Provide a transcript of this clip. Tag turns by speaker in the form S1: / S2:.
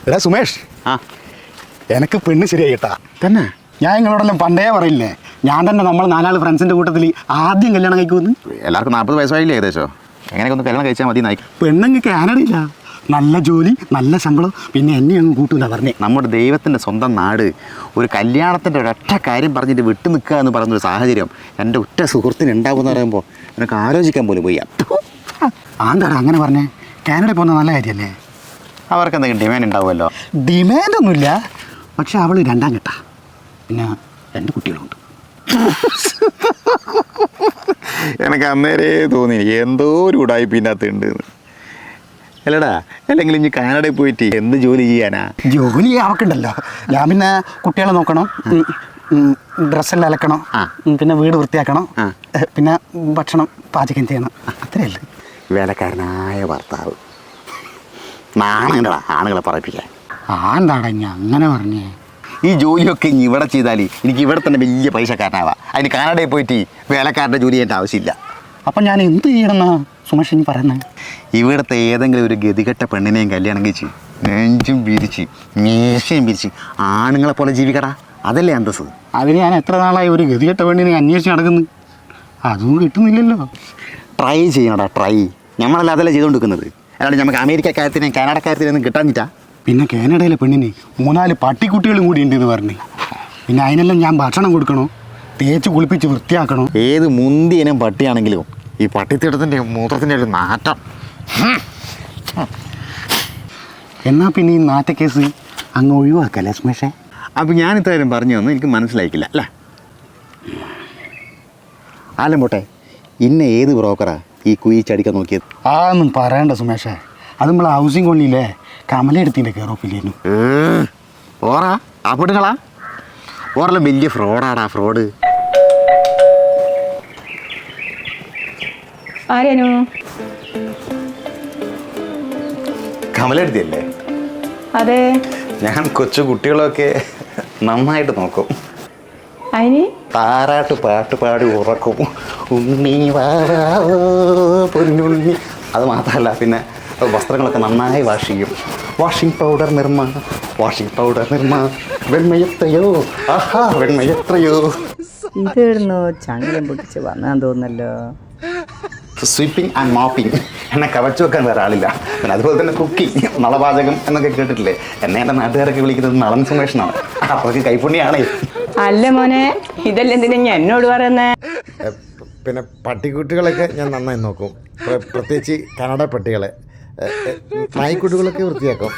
S1: എടാ സുമേഷ്,
S2: ആ
S1: എനിക്ക് പെണ്ണ് ശരിയായിട്ടാ
S2: തന്നെ.
S1: ഞാൻ നിങ്ങളോടെല്ലാം പണ്ടേ പറയില്ലേ, ഞാൻ തന്നെ നമ്മൾ 4 ഫ്രണ്ട്സിൻ്റെ കൂട്ടത്തിൽ ആദ്യം കല്യാണം കഴിക്കുമെന്ന്.
S2: എല്ലാവർക്കും 40 വയസ്സായില്ലേ ഏകദേശം? എങ്ങനെയൊക്കെ ഒന്ന് കല്യാണം കഴിച്ചാൽ മതി നായി.
S1: പെണ്ണങ്ങ് കാനഡയില്ല, നല്ല ജോലി, നല്ല ശമ്പളം, പിന്നെ എന്നെ അങ്ങ് കൂട്ടൂല പറഞ്ഞേ.
S2: നമ്മുടെ ദൈവത്തിൻ്റെ സ്വന്തം നാട്. ഒരു കല്യാണത്തിൻ്റെ ഒരൊറ്റ കാര്യം പറഞ്ഞിട്ട് വിട്ടു നിൽക്കുക എന്ന് പറയുന്നൊരു സാഹചര്യം എൻ്റെ ഉറ്റ സുഹൃത്തിന് ഉണ്ടാവുമെന്ന് പറയുമ്പോൾ എനിക്ക് ആലോചിക്കാൻ പോലും പോയി.
S1: ആന്താടാ അങ്ങനെ പറഞ്ഞേ? കാനഡ പോകുന്ന നല്ല കാര്യമല്ലേ?
S2: അവർക്ക് എന്തെങ്കിലും ഡിമാൻഡ് ഉണ്ടാവുമല്ലോ.
S1: ഡിമാൻഡൊന്നുമില്ല, പക്ഷെ അവൾ 2ാം കെട്ടാ, പിന്നെ 2 കുട്ടികളുണ്ട്.
S2: എനിക്ക് അന്നേരേ തോന്നി എന്തോ ഒരു ഉടായ്പ ഇതിനകത്ത് ഉണ്ട്. അല്ലടാ, അല്ലെങ്കിൽ ഇനി കാനഡയിൽ പോയിട്ട് എന്ത് ജോലി ചെയ്യാനാ?
S1: ജോലി അവക്കുണ്ടല്ലോ. ഞാൻ പിന്നെ കുട്ടികളെ നോക്കണം, ഡ്രസ്സെല്ലാം അലക്കണം, പിന്നെ വീട് വൃത്തിയാക്കണം, പിന്നെ ഭക്ഷണം പാചകം ചെയ്യണം, അത്രയല്ലേ.
S2: വേലക്കാരനായ ഭർത്താവ്. നാണങ്ങളാ ആണുങ്ങളെ പറയിപ്പിക്കാൻ.
S1: എന്താടാ ഞാൻ അങ്ങനെ പറഞ്ഞേ?
S2: ഈ ജോലിയൊക്കെ ഇനി ഇവിടെ ചെയ്താൽ എനിക്ക് ഇവിടെ തന്നെ വലിയ പൈസക്കാരനാവാം. അതിന് കാനഡയിൽ പോയിട്ട് വേലക്കാരൻ്റെ ജോലി ചെയ്യേണ്ട ആവശ്യമില്ല.
S1: അപ്പം ഞാൻ എന്ത് ചെയ്യണമെന്നാ സുമേഷ് ഇനി പറയുന്നത്?
S2: ഇവിടുത്തെ ഏതെങ്കിലും ഒരു ഗതികെട്ട പെണ്ണിനെയും കല്യാണം കഴിച്ച് നെഞ്ചും പിരിച്ച് മീശയും പിരിച്ച് ആണുങ്ങളെ പോലെ ജീവിക്കടാ, അതല്ലേ അന്തസ്.
S1: അതിന് ഞാൻ എത്ര നാളായി ഒരു ഗതികെട്ട പെണ്ണിനെ അന്വേഷിച്ച് നടക്കുന്നു, അതും കിട്ടുന്നില്ലല്ലോ.
S2: ട്രൈ ചെയ്യണടാ, ട്രൈ. നമ്മളല്ല അതല്ല ചെയ്തുകൊണ്ടിരിക്കുന്നത്. അല്ലാണ്ട് നമുക്ക് അമേരിക്കക്കാരത്തിനെയും കാനഡക്കാരത്തിനെയൊന്നും കിട്ടാഞ്ഞിട്ടാ.
S1: പിന്നെ കാനഡയിലെ പെണ്ണിന് 3-4 പട്ടിക്കുട്ടികളും കൂടി ഉണ്ടെന്ന് പറഞ്ഞു. പിന്നെ അതിനെല്ലാം ഞാൻ ഭക്ഷണം കൊടുക്കണോ, തേച്ച് കുളിപ്പിച്ച് വൃത്തിയാക്കണോ?
S2: ഏത് മുന്തിയനും പട്ടിയാണെങ്കിലും ഈ പട്ടിത്തിടത്തിൻ്റെ മൂത്രത്തിൻ്റെ ഒരു നാറ്റം.
S1: എന്നാൽ പിന്നെ ഈ നാറ്റക്കേസ് അങ്ങ് ഒഴിവാക്കല്ലേ സുമേഷേ?
S2: അപ്പം ഞാൻ ഇത്രയും പറഞ്ഞു തന്നു, എനിക്ക് മനസ്സിലായിക്കില്ല അല്ലേ? ആലം പോട്ടെ, ഇന്ന ഏത് ബ്രോക്കറാ ഈ കുയിച്ചടിക്കാൻ നോക്കിയത്?
S1: ഒന്നും പറയണ്ട സുമേഷേ, അത് നമ്മളെ ഹൗസിംഗ് കോളനിയിലെ കമലെടുത്തിൻ്റെ കയറോപ്പില്ലായിരുന്നു.
S2: ഓറാ ആ പെണ്ണുങ്ങളാ? ഓറെല്ലാം വലിയ ഫ്രോഡാടാ, ഫ്രോഡ്.
S3: ആരാനു?
S2: കമലെടുത്തിയല്ലേ?
S3: അതെ.
S2: ഞാൻ കൊച്ചു കുട്ടികളൊക്കെ നന്നായിട്ട് നോക്കും.
S3: അതിന്
S2: താരാട്ട് പാട്ട് പാടി ഉറക്കും. ഉണ്ണി വാവോ പൊന്നുണ്ണി. അത് മാത്രമല്ല, പിന്നെ വസ്ത്രങ്ങളൊക്കെ നന്നായി വാഷ് ചെയ്യും. Washing powder Nirma, washing powder Nirma. വെണ്മയെത്രയോ, ആഹാ വെണ്മയെത്രയോ.
S3: ഇതെടുന്നോ ചങ്ങലം പൊട്ടിച്ച് വന്നാൻ തോന്നല്ലോ.
S2: Sweeping and mopping. എന്നെ കവച്ചു വെക്കാൻ വേറെ ആളില്ല. പിന്നെ അതുപോലെ തന്നെ കുക്കിംഗ്, നളപാചകം എന്നൊക്കെ കേട്ടിട്ടില്ലേ? എന്നെ എൻ്റെ നാട്ടുകാരൊക്കെ വിളിക്കുന്നത് നളൻ സുമേഷനാണ്. അപ്പോഴൊക്കെ കൈപ്പുണ്യാണേ.
S3: അല്ല മോനെ, ഇതല്ല എന്തിനാ ഞാൻ എന്നോട് പറയുന്നേ?
S4: പിന്നെ പട്ടിക്കുട്ടികളൊക്കെ ഞാൻ നന്നായി നോക്കും, പ്രത്യേകിച്ച് കന്നഡ പട്ടികളെ. നായ്ക്കുട്ടികളൊക്കെ വൃത്തിയാക്കും.